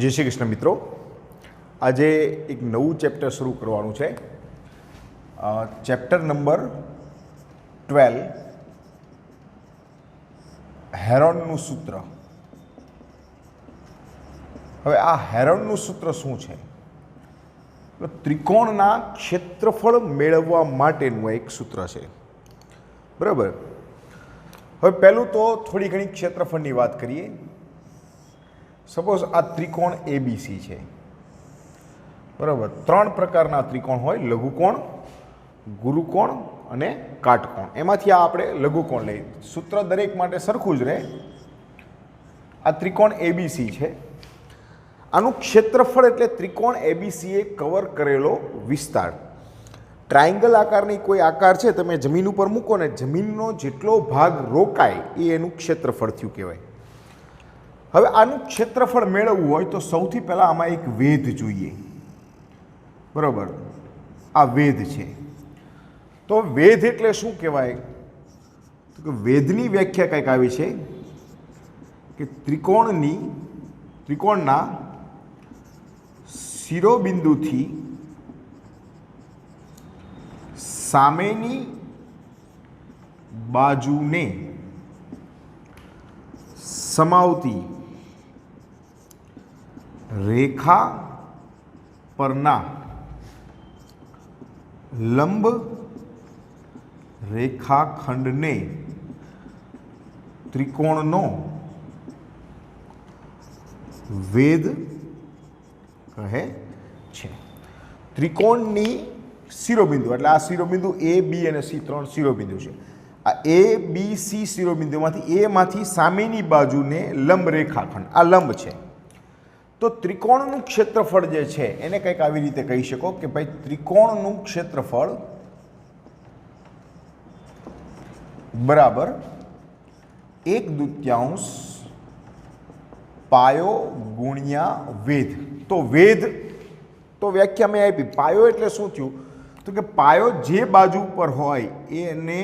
જય શ્રી કૃષ્ણ મિત્રો, આજે એક નવું ચેપ્ટર શરૂ કરવાનું છે. ચેપ્ટર નંબર 12 હેરોનનું સૂત્ર. હવે આ હેરોનનું સૂત્ર શું છે? ત્રિકોણના ક્ષેત્રફળ મેળવવા માટેનું એક સૂત્ર છે, બરાબર. હવે પહેલું તો થોડી ઘણી ક્ષેત્રફળની વાત કરીએ. સપોઝ આ ત્રિકોણ ABC છે, બરાબર. ત્રણ પ્રકારના ત્રિકોણ હોય: લઘુકોણ, ગુરુકોણ અને કાટકોણ. એમાંથી આ આપણે લઘુકોણ લઈએ. સૂત્ર દરેક માટે સરખું જ રહે. આ ત્રિકોણ ABC છે. આનું ક્ષેત્રફળ એટલે ત્રિકોણ ABCએ કવર કરેલો વિસ્તાર. ટ્રાયંગલ આકારની કોઈ આકાર છે, તમે જમીન ઉપર મૂકો ને જમીનનો જેટલો ભાગ રોકાય એ એનું ક્ષેત્રફળ થયું કહેવાય. હવે આનું ક્ષેત્રફળ મેળવવું હોય તો સૌથી પહેલાં આમાં એક વેધ જોઈએ, બરાબર. આ વેધ છે. તો વેધ એટલે શું કહેવાય? તો કે વેધની વ્યાખ્યા કંઈક આવી છે કે ત્રિકોણના શિરોબિંદુથી સામેની બાજુને સમાવતી રેખા પરના લંબ રેખાખંડને ત્રિકોણનો વેધ કહે છે. ત્રિકોણની શિરોબિંદુ એટલે આ શિરોબિંદુ A, B અને C ત્રણ શિરોબિંદુ છે. આ A, B, C શિરોબિંદુમાંથી એમાંથી સામેની બાજુને લંબ રેખાખંડ, આ લંબ છે. તો ત્રિકોણનું ક્ષેત્રફળ જે છે એને કંઈક આવી રીતે કહી શકો કે ભાઈ ત્રિકોણનું ક્ષેત્રફળ બરાબર 1/2 પાયો ગુણ્યા વેધ. તો વેધ તો વ્યાખ્યા મેં આપી. પાયો એટલે શું થયું? તો કે પાયો જે બાજુ પર હોય એને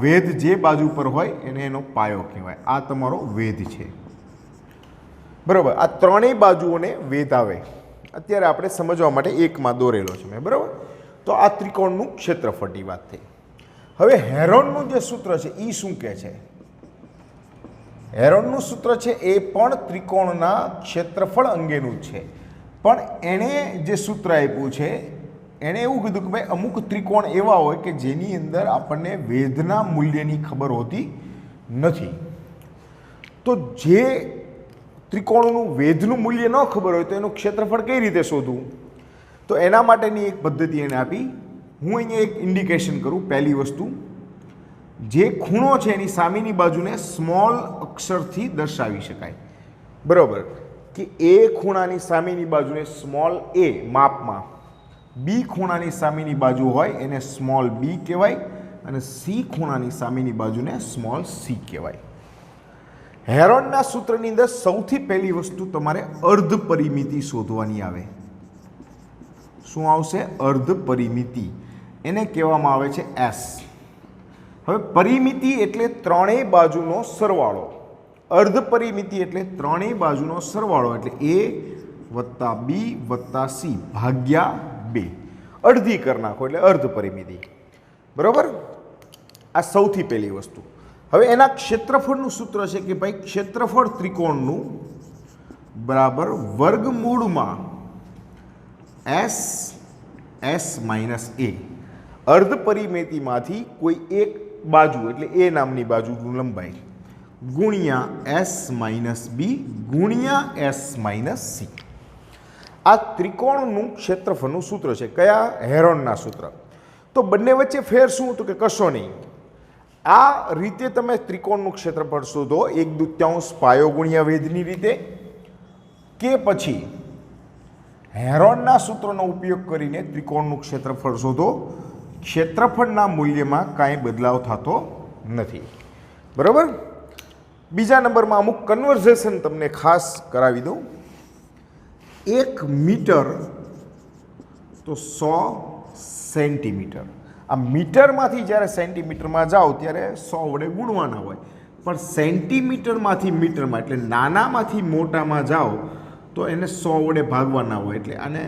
વેધ જે બાજુ પર હોય એને એનો પાયો કહેવાય. આ તમારો વેધ છે, બરાબર. આ ત્રણેય બાજુઓને વેધ આવે. અત્યારે આપણે સમજવા માટે એકમાં દોરેલો છે મેં, બરાબર. તો આ ત્રિકોણનું ક્ષેત્રફળની વાત થઈ. હવે હેરોનનું જે સૂત્ર છે એ શું કહે છે? હેરોનનું સૂત્ર છે એ પણ ત્રિકોણના ક્ષેત્રફળ અંગેનું છે, પણ એણે જે સૂત્ર આપ્યું છે એણે એવું કીધું કે ભાઈ અમુક ત્રિકોણ એવા હોય કે જેની અંદર આપણને વેધના મૂલ્યની ખબર હોતી નથી. તો જે ત્રિકોણનું વેધનું મૂલ્ય ન ખબર હોય તો એનું ક્ષેત્રફળ કઈ રીતે શોધવું? તો એના માટેની એક પદ્ધતિ એને આપી. હું અહીંયા એક ઇન્ડિકેશન કરું. પહેલી વસ્તુ, જે ખૂણો છે એની સામેની બાજુને સ્મોલ અક્ષરથી દર્શાવી શકાય, બરાબર. કે A ખૂણાની સામેની બાજુને સ્મોલ A માપમાં, B ખૂણાની સામેની બાજુ હોય એને સ્મોલ B કહેવાય અને C ખૂણાની સામેની બાજુને સ્મોલ C કહેવાય. હેરોનના સૂત્રની અંદર સૌથી પહેલી વસ્તુ તમારે અર્ધ પરિમિતિ શોધવાની આવે. શું આવશે? અર્ધ પરિમિતિ. એને કહેવામાં આવે છે S. હવે પરિમિતિ એટલે ત્રણેય બાજુનો સરવાળો. અર્ધ પરિમિતિ એટલે ત્રણેય બાજુનો સરવાળો, એટલે A વત્તા B વત્તા C ભાગ્યા 2. અડધી કરી નાખો એટલે અર્ધ પરિમિતિ, બરાબર. આ સૌથી પહેલી વસ્તુ. હવે એના ક્ષેત્રફળનું સૂત્ર છે કે ભાઈ ક્ષેત્રફળ ત્રિકોણનું બરાબર વર્ગમૂળમાં S માઇનસ A. અર્ધ પરિમિતિમાંથી કોઈ એક બાજુ એટલે A નામની બાજુનું લંબાઈ ગુણ્યા S માઇનસ B ગુણ્યા S માઇનસ C. આ ત્રિકોણનું ક્ષેત્રફળનું સૂત્ર છે. કયા? હેરોનના સૂત્ર. તો બંને વચ્ચે ફેર શું? તો કે કશો નહીં. આ રીતે તમે ત્રિકોણનું ક્ષેત્રફળ શોધો 1/2 પાયો ગુણ્યા વેધની રીતે, કે પછી હેરોનના સૂત્રનો ઉપયોગ કરીને ત્રિકોણનું ક્ષેત્રફળ શોધો. ક્ષેત્રફળના મૂલ્યમાં કાંઈ બદલાવ થતો નથી, બરાબર. બીજા નંબરમાં અમુક કન્વર્ઝેશન તમને ખાસ કરાવી દઉં. 1 મીટર તો 100 સેન્ટીમીટર. આ મીટરમાંથી જ્યારે સેન્ટીમીટરમાં જાઓ ત્યારે 100 વડે ગુણવાના હોય, પણ સેન્ટીમીટરમાંથી મીટરમાં એટલે નાનામાંથી મોટામાં જાઓ તો એને 100 વડે ભાગવાના હોય એટલે આને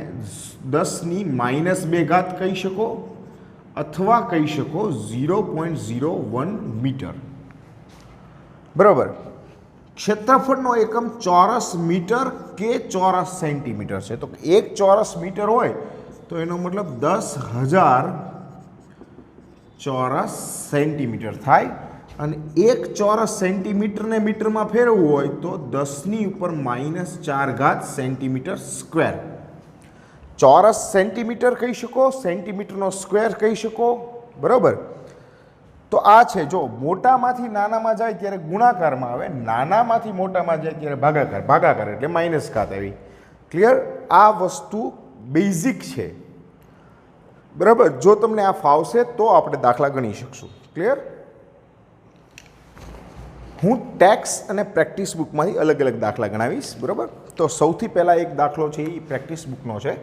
10ની -2 ઘાત કહી શકો અથવા કહી શકો 0.01 મીટર. બરાબર. ક્ષેત્રફળનો એકમ ચોરસ મીટર કે ચોરસ સેન્ટીમીટર છે. તો 1 ચોરસ મીટર હોય તો એનો મતલબ 10,000 ચોરસ સેન્ટીમીટર થાય અને 1 ચોરસ સેન્ટીમીટરને મીટરમાં ફેરવવું હોય તો 10ની ઉપર -4 ઘાત સેન્ટીમીટર સ્ક્વેર. ચોરસ સેન્ટીમીટર કહી શકો, સેન્ટીમીટરનો સ્ક્વેર કહી શકો. બરાબર. તો આ છે, જો મોટામાંથી નાનામાં જાય ત્યારે ગુણાકારમાં આવે, નાનામાંથી મોટામાં જાય ત્યારે ભાગાકાર. ભાગાકાર એટલે માઇનસ ઘાત આવી. ક્લિયર? આ વસ્તુ બેઝિક છે. બરાબર. જો તમને આ ફાવશે તો આપણે દાખલા ગણી શકશું. ક્લિયર? હું ટેક્સ અને પ્રેક્ટિસ બુકમાંથી અલગ અલગ દાખલા ગણાવીશ. બરાબર. તો સૌથી પહેલાં એક દાખલો છે એ પ્રેક્ટિસ બુકનો છે,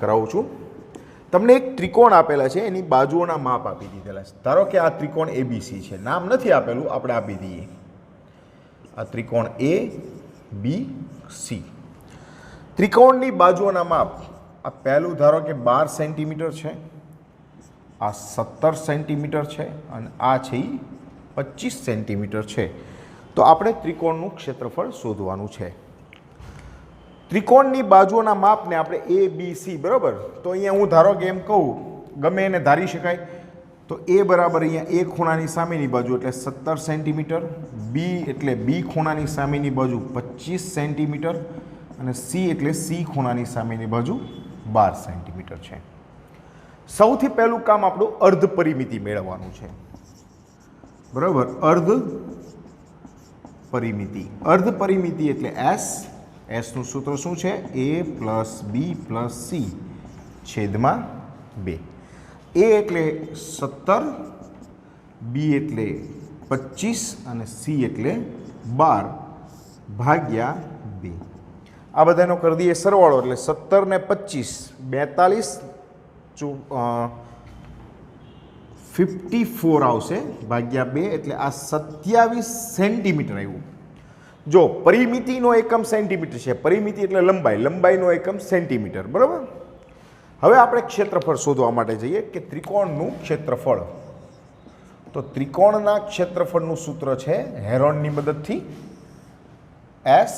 કરાવું છું. તમને એક ત્રિકોણ આપેલા છે, એની બાજુઓના માપ આપી દીધેલા છે. ધારો કે આ ત્રિકોણ ABC છે, નામ નથી આપેલું, આપણે આપી દઈએ આ ત્રિકોણ ABC. ત્રિકોણની બાજુઓના માપ, આ પહેલું ધારો કે 12 સેન્ટીમીટર છે, આ 17 સેન્ટીમીટર છે અને આ છે એ 25 સેન્ટીમીટર છે. તો આપણે ત્રિકોણનું ક્ષેત્રફળ શોધવાનું છે. ત્રિકોણની બાજુઓના માપને આપણે ABC, બરાબર. તો અહીંયા હું ધારો કે એમ કહું, ગમે એને ધારી શકાય. તો A બરાબર અહીંયા A ખૂણાની સામેની બાજુ એટલે 17 સેન્ટીમીટર, B એટલે B ખૂણાની સામેની બાજુ 25 સેન્ટીમીટર અને C એટલે C ખૂણાની સામેની બાજુ 12 સેન્ટીમીટર છે. સૌથી પહેલું કામ આપણું અર્ધ પરિમિતિ મેળવવાનું છે. બરાબર. અર્ધ પરિમિતિ. અર્ધ પરિમિતિ એટલે S. એસનું સૂત્ર શું છે? A + B + C છેદમાં 2. A એટલે 17, B એટલે 25 અને C એટલે 12 ભાગ્યા 2. આ બધાનો કરી દઈએ સરવાળો એટલે 17 ને 25 54 આવશે ભાગ્યા 2 એટલે આ 27 સેન્ટીમીટર આવ્યું. જો પરિમિતિનો એકમ સેન્ટીમીટર છે, પરિમિતિ એટલે લંબાઈ, લંબાઈનો એકમ સેન્ટીમીટર. બરાબર. હવે આપણે ક્ષેત્રફળ શોધવા માટે જઈએ કે ત્રિકોણનું ક્ષેત્રફળ. તો ત્રિકોણના ક્ષેત્રફળનું સૂત્ર છે હેરોનની મદદથી S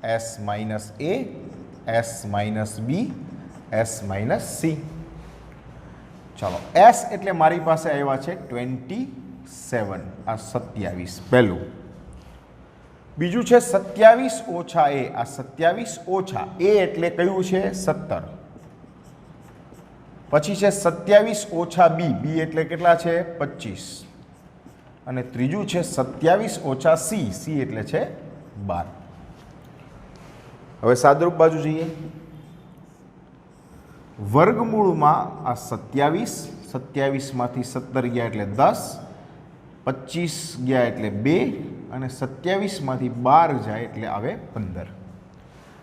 S - A S - B S - C. ચાલો, S એટલે મારી પાસે આવ્યા છે 27, આ 27 પહેલું. બીજું છે 27 ઓછા A, આ 27 ઓછા A એટલે કયું છે? 17. પછી છે 27 ઓછા B, B એટલે કેટલા છે? 25. અને ત્રીજું છે 27 ઓછા C, C એટલે છે 12. હવે સાદરૂપ બાજુ જઈએ. વર્ગમૂળમાં આ 27માંથી 17 ગયા એટલે 10, 25 ગયા એટલે 2 અને 27માંથી 12 જાય એટલે આવે 15.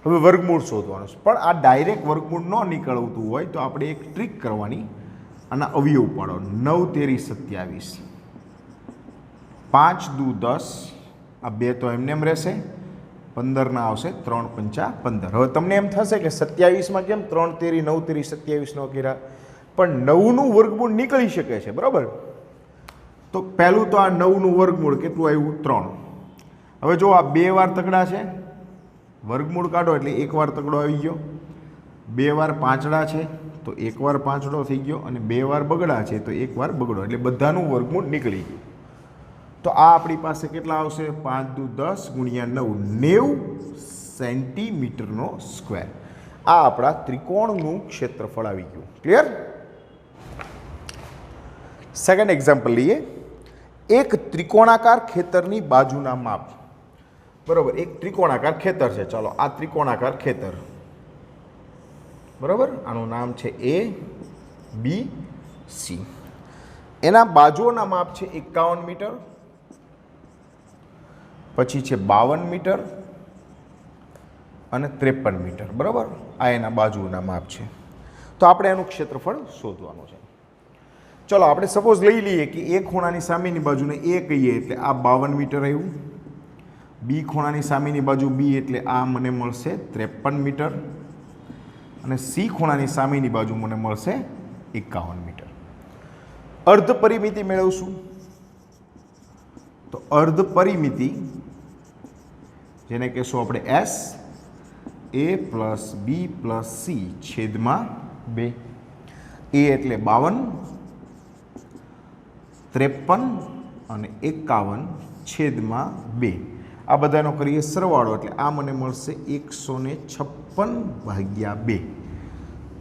હવે વર્ગમૂળ શોધવાનું છે, પણ આ ડાયરેક્ટ વર્ગમૂળ ન નીકળતું હોય તો આપણે એક ટ્રીક કરવાની. આના અવયવ પાડો. 9 તેરી 27, 5 દુ 10, આ 2 તો એમને એમ રહેશે, 15 ના આવશે, 3 પંચા 15. હવે તમને એમ થશે કે 27માં કેમ 3 તેરી 9 તેરી 27 નો કર્યા, પણ 9નું વર્ગમૂળ નીકળી શકે છે. બરાબર. તો પહેલું તો આ 9નું વર્ગમૂળ કેટલું આવ્યું? 3. હવે જો આ 2 વાર તગડા છે, વર્ગમૂળ કાઢો એટલે 1 વાર તગડો આવી ગયો, 2 વાર પાંચડા છે તો 1 વાર પાંચડો થઈ ગયો અને 2 વાર બગડા છે તો 1 વાર બગડો, એટલે બધાનું વર્ગમૂળ નીકળી ગયું. તો આ આપણી પાસે કેટલા આવશે? 5 દુ 10 ગુણ્યા 9, 90 સેન્ટીમીટરનો સ્ક્વેર. આ આપણા ત્રિકોણનું ક્ષેત્રફળ આવી ગયું. ક્લિયર? સેકન્ડ એક્ઝામ્પલ લઈએ. એક ત્રિકોણાકાર ખેતરની બાજુના માપ. બરાબર. એક ત્રિકોણાકાર ખેતર છે. ચાલો, આ ત્રિકોણાકાર ખેતર. બરાબર. આનું નામ છે ABC. એના બાજુઓના માપ છે 51 મીટર, પછી છે 52 મીટર અને 53 મીટર. બરાબર. આ એના બાજુના માપ છે. તો આપણે એનું ક્ષેત્રફળ શોધવાનું છે. ચલો, આપણે સપોઝ લઈ લઈએ કે એક ખૂણાની સામેની બાજુને A કહીએ એટલે આ 52 મીટર આવ્યું. બી ખૂણાની સામેની બાજુ બી એટલે આ મને મળશે 53 મીટર અને સી ખૂણાની સામેની બાજુ મને મળશે 51 મીટર. અર્ધ પરિમિતિ મેળવશું તો અર્ધ પરિમિતિ જેને કહેશું આપણે એસ એ પ્લસ બી પ્લસ સી છેદમાં 2. એ એટલે 52, 53 અને 51 છેદમાં 2. આ બધાનો કરીએ સરવાળો એટલે આ મને મળશે 156/2.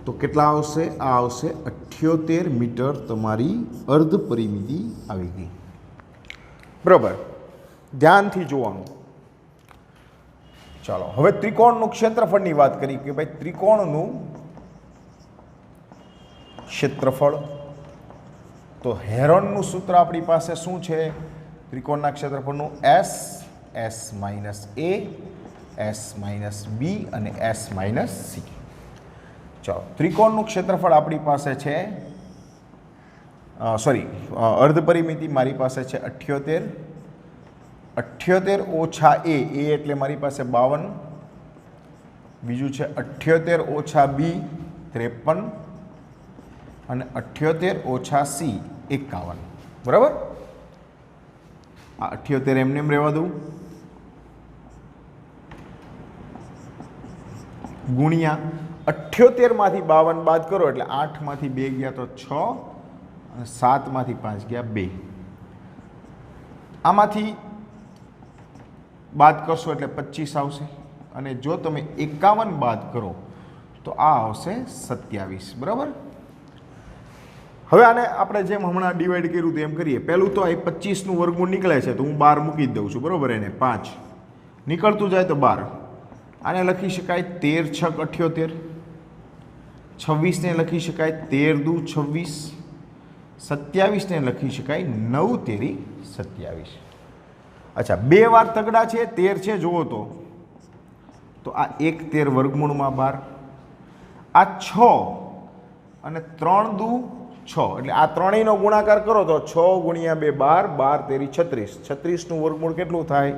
તો કેટલા આવશે? આ આવશે 78 મીટર. તમારી અર્ધ પરિમિતિ આવી ગઈ. બરાબર, ધ્યાનથી જોવાનું. ચાલો હવે ત્રિકોણનું ક્ષેત્રફળની વાત કરી કે ભાઈ ત્રિકોણનું ક્ષેત્રફળ. તો હેરોનનું સૂત્ર આપણી પાસે શું છે? ત્રિકોણના ક્ષેત્રફળનું એસ માઇનસ એ, એસ માઇનસ બી અને એસ માઇનસ સી. ચાલો ત્રિકોણનું ક્ષેત્રફળ આપણી પાસે છે અર્ધ પરિમિતિ મારી પાસે છે 78 ઓછા એ એટલે મારી પાસે 52, બીજું છે 78 ઓછા બી 53 અને 78 ઓછા સી 51. બરાબર, આ 78 એમને એમ રહેવા દઉં ગુણ્યા 78માંથી 52 બાદ કરો એટલે 8માંથી 2 ગયા તો 6 અને 7માંથી 5 ગયા 2. આમાંથી બાદ કરશો એટલે 25 આવશે અને જો તમે 51 બાદ કરો તો આ આવશે 27. બરાબર, હવે આને આપણે જેમ હમણાં ડિવાઈડ કર્યું હતું એમ કરીએ. પહેલું તો આ 25નું વર્ગમૂળ નીકળે છે તો હું 12 મૂકી જ દઉં છું. બરાબર, એને 5 નીકળતું જાય તો 12. આને લખી શકાય 13 છક 78, 26ને લખી શકાય 13 દુ 26, 27ને લખી શકાય 9 તેરી 27. અચ્છા, 2 વાર તગડા છે 13 છે જુઓ તો આ 1 13 વર્ગમૂળમાં 12, આ 6 અને 3 દુ 6 એટલે આ ત્રણેયનો ગુણાકાર કરો તો 6 ગુણ્યા 2 12, 12 તેરી 36, 36નું વર્ગમૂળ કેટલું થાય?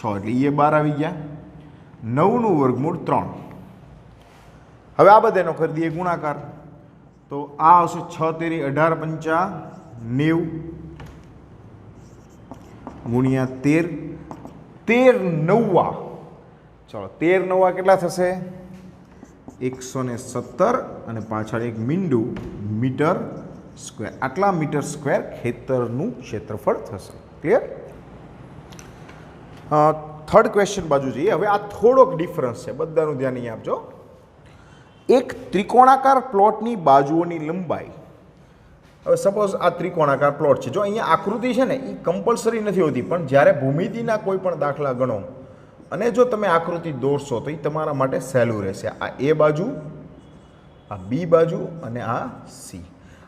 6 એટલે એ 12 આવી ગયા. 9નું વર્ગમૂળ 3. હવે આ બધાનો કરી દઈએ ગુણાકાર તો આ આવશે 6 તેરી 18 પંચા 90 ગુણ્યા 13, 13 નવ્વા. ચલો 13 નવ્વા કેટલા થશે? 117 અને પાછળ એક મીંડું મીટર સ્ક્વેર. આટલા મીટર સ્ક્વેર ખેતરનું ક્ષેત્રફળ થશે. ક્લિયર? થર્ડ ક્વેશ્ચન બાજુ જઈએ. હવે આ થોડોક ડિફરન્સ છે, બધાનું ધ્યાન અહીં આપજો. એક ત્રિકોણાકાર પ્લોટની બાજુઓની લંબાઈ. હવે સપોઝ આ ત્રિકોણાકાર પ્લોટ છે, જો અહીંયા આકૃતિ છે ને એ કમ્પલસરી નથી હોતી, પણ જ્યારે ભૂમિતિના કોઈ પણ દાખલા ગણો અને જો તમે આકૃતિ દોરશો તો એ તમારા માટે સહેલું રહેશે. આ એ બાજુ, આ બી બાજુ અને આ સી.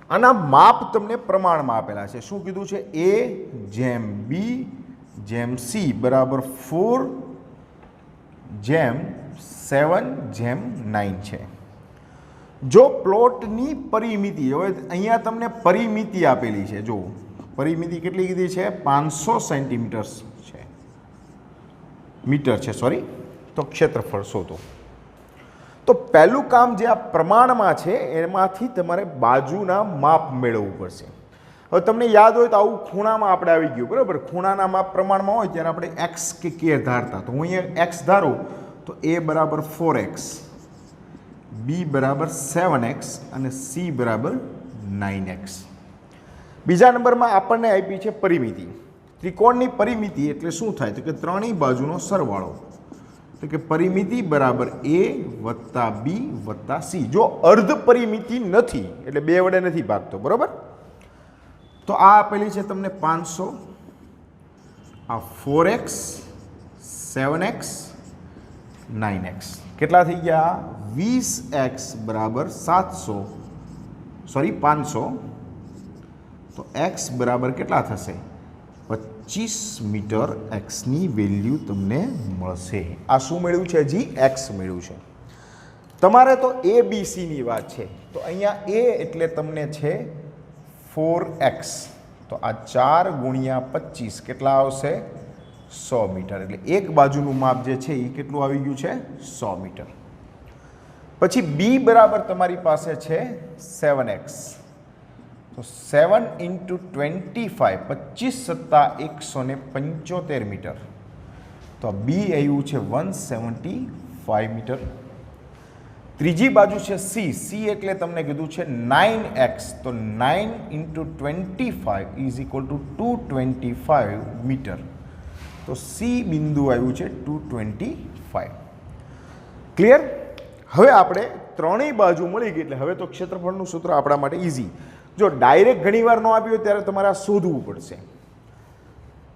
આના માપ તમને પ્રમાણમાં આપેલા છે. શું કીધું છે? એ જેમ બી જેમ સી બરાબર 4:7:9 છે. જો પ્લોટની પરિમિતિ, હવે અહીંયા તમને પરિમિતિ આપેલી છે. જો પરિમિતિ કેટલી કીધી છે? 500 સેન્ટીમીટર છે, મીટર છે સોરી. તો ક્ષેત્રફળ શોધો. તો પહેલું કામ જે આ પ્રમાણમાં છે એમાંથી તમારે બાજુના માપ મેળવવું પડશે. હવે તમને યાદ હોય તો આવું ખૂણામાં આપણે આવી ગયું. બરાબર, ખૂણાના માપ પ્રમાણમાં હોય ત્યારે આપણે એક્સ કે કે ધારતા. તો હું અહીંયા એક્સ ધારું તો એ બરાબર 4x, બી બરાબર 7x અને સી બરાબર 9x. બીજા નંબરમાં આપણને આપી છે પરિમિતિ. ત્રિકોણની પરિમિતિ એટલે શું થાય? તો કે ત્રણેય બાજુનો સરવાળો. તો કે પરિમિતિ બરાબર a વત્તા બી વત્તા સી. જો અર્ધ પરિમિતિ નથી એટલે 2 વડે નથી ભાગતો. બરાબર, તો આ આપેલી છે તમને 500, આ 4x, 7x, 9x. કેટલા થઈ ગયા? 20x બરાબર 500. તો x બરાબર કેટલા થશે? 25 મીટર એક્સની વેલ્યુ તમને મળશે. આ શું મેળવ્યું છે? હજી એક્સ મેળવ્યું છે. તમારે તો એ બી સીની વાત છે. તો અહીંયા એ એટલે તમને છે 4x. તો આ 4 ગુણ્યા 25 કેટલા આવશે? 100 મીટર, એટલે એક બાજુનું માપ જે છે એ કેટલું આવી ગયું છે 100 મીટર. પછી બી બરાબર તમારી પાસે છે 7x, તો 7 × 25, 25 + 175 મીટર, તો બી આવ્યું છે 175 મીટર. ત્રીજી બાજુ છે સી, સી એટલે તમને કીધું છે 9x, તો 9 × 25 = 225 મીટર, તો સી બિંદુ આવ્યું છે 225. ક્લિયર? હવે આપણે ત્રણેય બાજુ મળી ગઈ એટલે હવે તો ક્ષેત્રફળનું સૂત્ર આપણા માટે ઇઝી. જો ડાયરેક્ટ ઘણીવાર ન આપ્યું હોય ત્યારે તમારે આ શોધવું પડશે.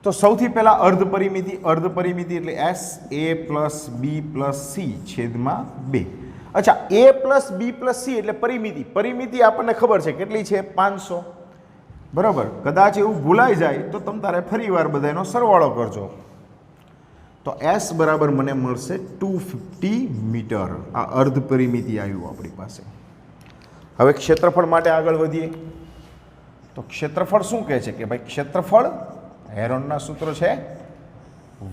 તો સૌથી પહેલાં અર્ધ પરિમિતિ, અર્ધ પરિમિતિ એટલે એસ એ પ્લસ બી પ્લસ સી છેદમાં 2. અચ્છા, એ પ્લસ બી પ્લસ સી એટલે પરિમિતિ, પરિમિતિ આપણને ખબર છે કેટલી છે 500, બરાબર. કદાચ એવું ભૂલાઈ જાય તો તમે તારે ફરી વાર બધાનો સરવાળો કરજો. તો એસ બરાબર મને મળશે 250 મીટર. આ અર્ધ પરિમિતિ આવ્યું આપણી પાસે. હવે ક્ષેત્રફળ માટે આગળ વધીએ. તો ક્ષેત્રફળ શું કહે છે કે ભાઈ ક્ષેત્રફળ હેરોનના સૂત્ર છે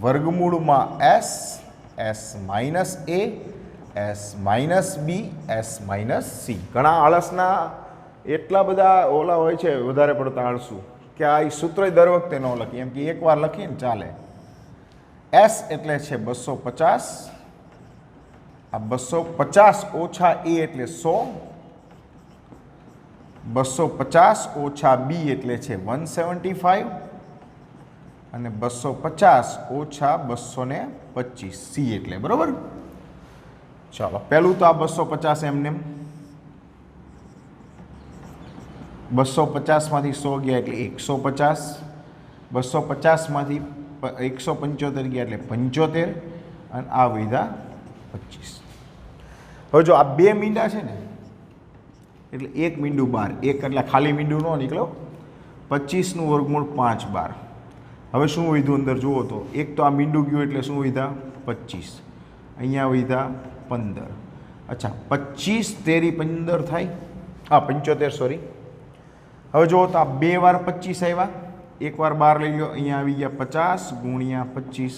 વર્ગમૂળમાં એસ, એસ માઇનસ એ, એસ માઇનસ બી, એસ માઇનસ સી. ઘણા આળસના એટલા બધા ઓલા હોય છે, વધારે પડતા આળસુ, કે આ સૂત્ર દર વખતે ન લખીએ, એમ કે એકવાર લખીએ ને ચાલે. એસ એટલે છે 250, આ 250 ઓછા એ એટલે 100, 250 ઓછા બી એટલે છે 175 અને 250 ઓછા 225 સી એટલે, બરાબર. ચાલો પહેલું તો આ 250 એમને 250માંથી 100 ગયા એટલે 150, 250માંથી 175 ગયા એટલે 75 અને આ વધ્યા 25. હવે જો આ બે મીંડા છે ને એટલે એક મીંડું 12, એક એટલે ખાલી મીંડું ન નીકળો, 25નું વર્ગમૂળ 5 12. હવે શું વધ્યું અંદર જુઓ તો, એક તો આ મીંડું ગયું એટલે શું વધ્યા 25, અહીંયા વધ્યા 15. અચ્છા, 25 તેરી 15 થાય, હા 75 સોરી. હવે જુઓ તો આ 2 વાર 25 આવ્યા, એક વાર 12 લઈ લો, અહીંયા આવી ગયા 50 ગુણ્યા 25,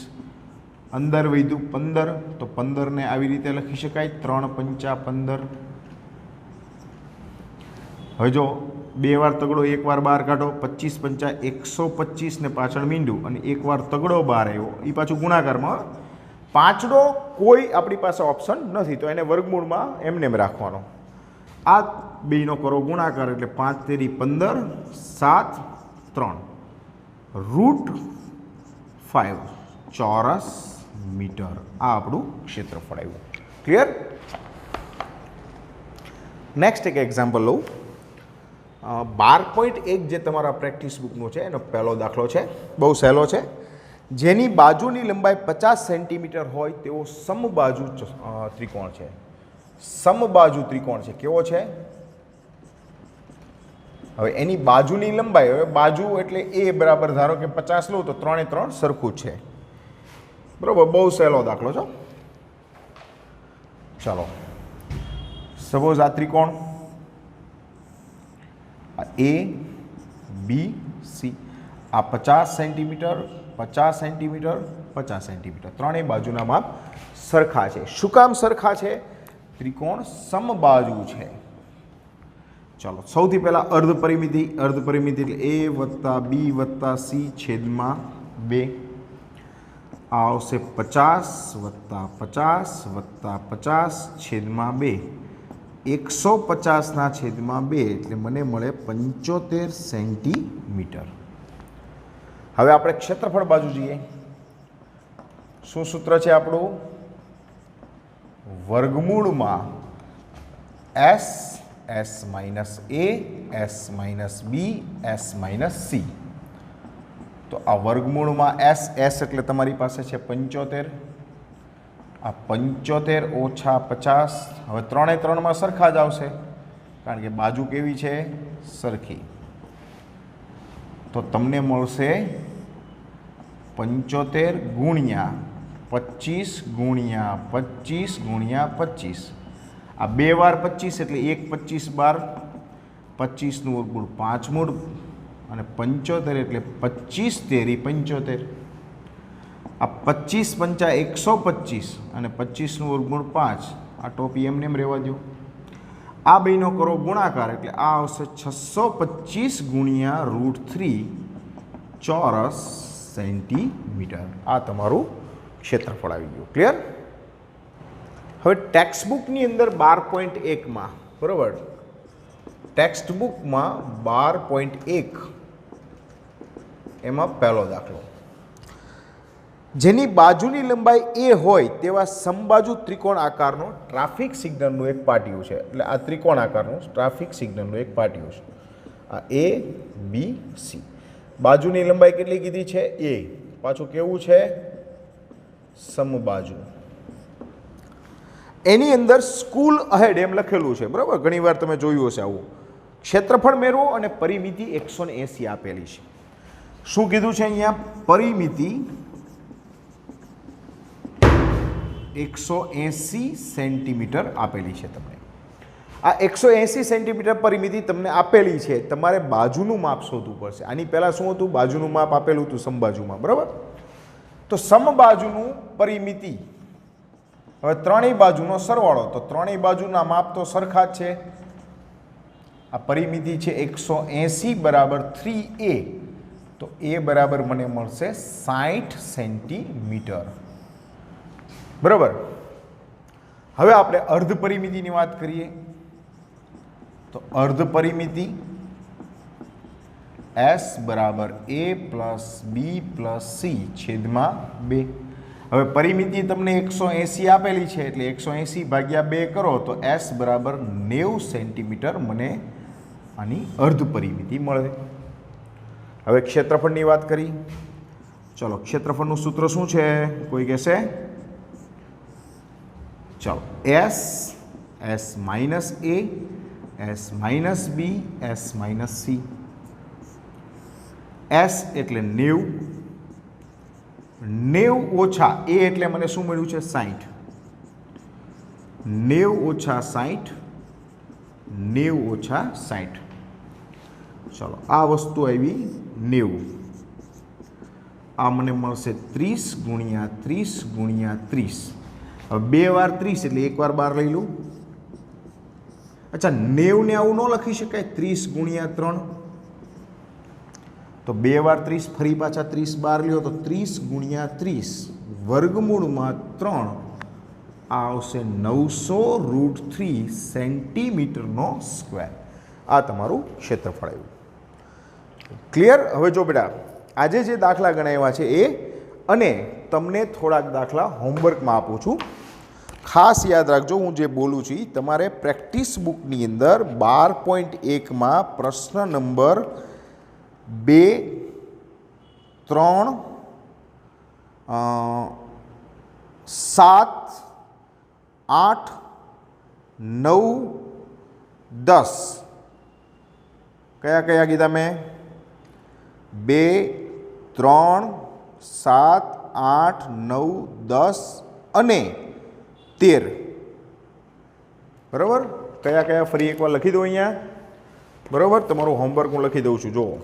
અંદર વધ્યું 15, તો 15ને આવી રીતે લખી શકાય 3 5 15. હવે જો 2 વાર તગડો, એક વાર 12 કાઢો, 25 5 125 ને પાછળ મીંડું અને એક વાર તગડો 12 આવ્યો, એ પાછું ગુણાકારમાં. પાંચડો કોઈ આપણી પાસે ઓપ્શન નથી, તો એને વર્ગમૂળમાં એમને એમ રાખવાનો. આ બેનો કરો ગુણાકાર એટલે 5 તેરી 15, 7 3 √5 ચોરસ મીટર. આ આપણું ક્ષેત્રફળ આવ્યું. ક્લિયર? નેક્સ્ટ એક એક્ઝામ્પલ લઉં. 12.1 જે તમારા પ્રેક્ટિસ બુકનો છે એનો પહેલો દાખલો છે, બહુ સહેલો છે. જેની બાજુની લંબાઈ 50 સેન્ટીમીટર હોય તેવો સમબાજુ ત્રિકોણ છે. સમબાજુ ત્રિકોણ છે, કેવો છે? હવે એની બાજુની લંબાઈ, હવે બાજુ એટલે એ બરાબર ધારો કે 50 લઉં તો 3 3 સરખું છે, બરાબર. બહુ સહેલો દાખલો છે. ચાલો, સપોઝ આ ત્રિકોણ એ બી સી, આ 50 સેન્ટીમીટર 50 સેન્ટીમીટર 50 સેન્ટીમીટર, ત્રણેય બાજુના માપ સરખા છે. શું કામ સરખા છે? ત્રિકોણ સમબાજુ છે. ચાલો સૌથી પહેલાં અર્ધ પરિમિતિ, અર્ધ પરિમિતિ એટલે એ વત્તા બી વત્તા સી છેદમાં 2. આ આવશે 50 વત્તા 50 વત્તા 50 છેદમાં 2, 150ના છેદમાં 2 એટલે મને મળે 75 સેન્ટીમીટર. હવે આપણે ક્ષેત્રફળ બાજુ જઈએ. શું સૂત્ર છે આપણું? વર્ગમૂળમાં એસ, એસ માઇનસ એ, એસ માઇનસ બી, એસ માઇનસ સી. તો આ વર્ગમૂળમાં એસ, એસ એટલે તમારી પાસે છે 75, આ 75 ઓછા 50. હવે 3 3માં સરખા જ આવશે કારણ કે બાજુ કેવી છે? સરખી. તો તમને મળશે 75 ગુણ્યા 25 ગુણ્યા 25 ગુણ્યા 25. આ 2 વાર 25 એટલે 1 25 12, 25નું વર્ગમૂળ 5 મૂળ અને 75 એટલે 25 તેરી 75. આ 25 પંચા 125 અને 25નું વર્ગમૂળ 5, આ ટોપી એમને એમ રહેવા દો. આ બેનો કરો ગુણાકાર એટલે આ આવશે 625 ગુણ્યા √3 ચોરસ સેન્ટીમીટર. આ તમારું ક્ષેત્રફળ આવી ગયું. ક્લિયર? હવે ટેક્સ્ટ બુકની અંદર 12.1માં બરાબર, ટેક્સ્ટ બુકમાં 12.1 એમાં પહેલો દાખલો, જેની બાજુની લંબાઈ a હોય તેવા સમબાજુ ત્રિકોણ આકારનો ટ્રાફિક સિગ્નલનું એક પાટિયું છે. એટલે આ ત્રિકોણ આકારનું ટ્રાફિક સિગ્નલનું એક પાટિયું છે. આ a b c, બાજુની લંબાઈ કેટલી કીધી છે? a. પાછું કેવું છે? સમબાજુ. એની અંદર સ્કૂલ અહેડ એમ લખેલું છે બરાબર, ઘણીવાર તમે જોયું હશે આવું. ક્ષેત્રફળ મેળવો અને પરિમિતિ 180 આપેલી છે. શું કીધું છે અહીંયા? પરિમિતિ 180 સેન્ટીમીટર આપેલી છે તમને. આ 180 સેન્ટીમીટર પરિમિતિ તમને આપેલી છે. તમારે બાજુનું માપ શોધવું પડશે. આની પહેલાં શું હતું? બાજુનું માપ આપેલું હતું સમબાજુમાં બરાબર. તો સમબાજુનું પરિમિતિ, હવે ત્રણેય બાજુનો સરવાળો, તો ત્રણેય બાજુના માપ તો સરખા જ છે. આ પરિમિતિ છે 180 બરાબર 3a, તો a બરાબર મને મળશે 60 સેન્ટીમીટર બરાબર. હવે આપણે અર્ધ પરિમિતિની વાત કરીએ તો અર્ધ પરિમિતિ s બરાબર a plus b plus c છેદમાં 2. હવે પરિમિતિ તમને 180 આપેલી છે એટલે 180 ભાગ્યા 2 કરો તો s બરાબર 90 સેન્ટીમીટર મને આની અર્ધ પરિમિતિ મળે. હવે ક્ષેત્રફળની વાત કરી. ચલો, ક્ષેત્રફળનું સૂત્ર શું છે? કોઈ કહેશે? ચાલો, s minus a, s minus b, s minus c. s એટલે 90, 90 ઓછા a એટલે મને શું મળ્યું છે? 60. 90 ઓછા 60, 90 ઓછા 60. ચલો, આ વસ્તુ આવી 90. આ મને મળશે 30 ગુણ્યા 30 ગુણ્યા 30. હવે 2 વાર 30 એટલે 1 વાર 12 લઈ લઉં. અચ્છા, 90 ને આવું ન લખી શકાય? 30 ગુણ્યા 3, તો 2 વાર 30, ફરી પાછા 30 બાર લ્યો તો 30 ગુણ્યા 30 વર્ગમૂળમાં 3, આ આવશે 900√3 સેન્ટીમીટરનો સ્ક્વેર. આ તમારું ક્ષેત્રફળ આવ્યું. ક્લિયર? હવે જો બેટા, આજે જે દાખલા ગણાવ્યા છે એ, અને તમને થોડાક દાખલા હોમવર્કમાં આપું છું. ખાસ યાદ રાખજો, હું જે બોલું છું તમારે પ્રેક્ટિસ બુકની અંદર 12.1માં પ્રશ્ન નંબર 2, 3, 7, 8, 9, 10 કયા કયા કીધા મેં? 2, 3, 7, 8, 9, 10 અને 13 બરાબર. કયા કયા ફરી એકવાર લખી દો અહીંયા બરાબર. તમારું હોમવર્ક હું લખી દઉં છું. જુઓ,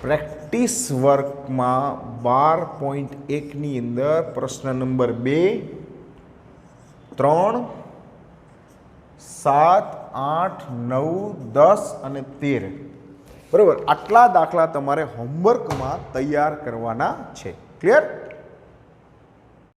પ્રેક્ટિસ વર્કમાં 12.1ની અંદર પ્રશ્ન નંબર 2, 3, 7, 8, 9, 10 અને 13 બરાબર. આટલા દાખલા તમારે હોમવર્કમાં તૈયાર કરવાના છે. ક્લિયર?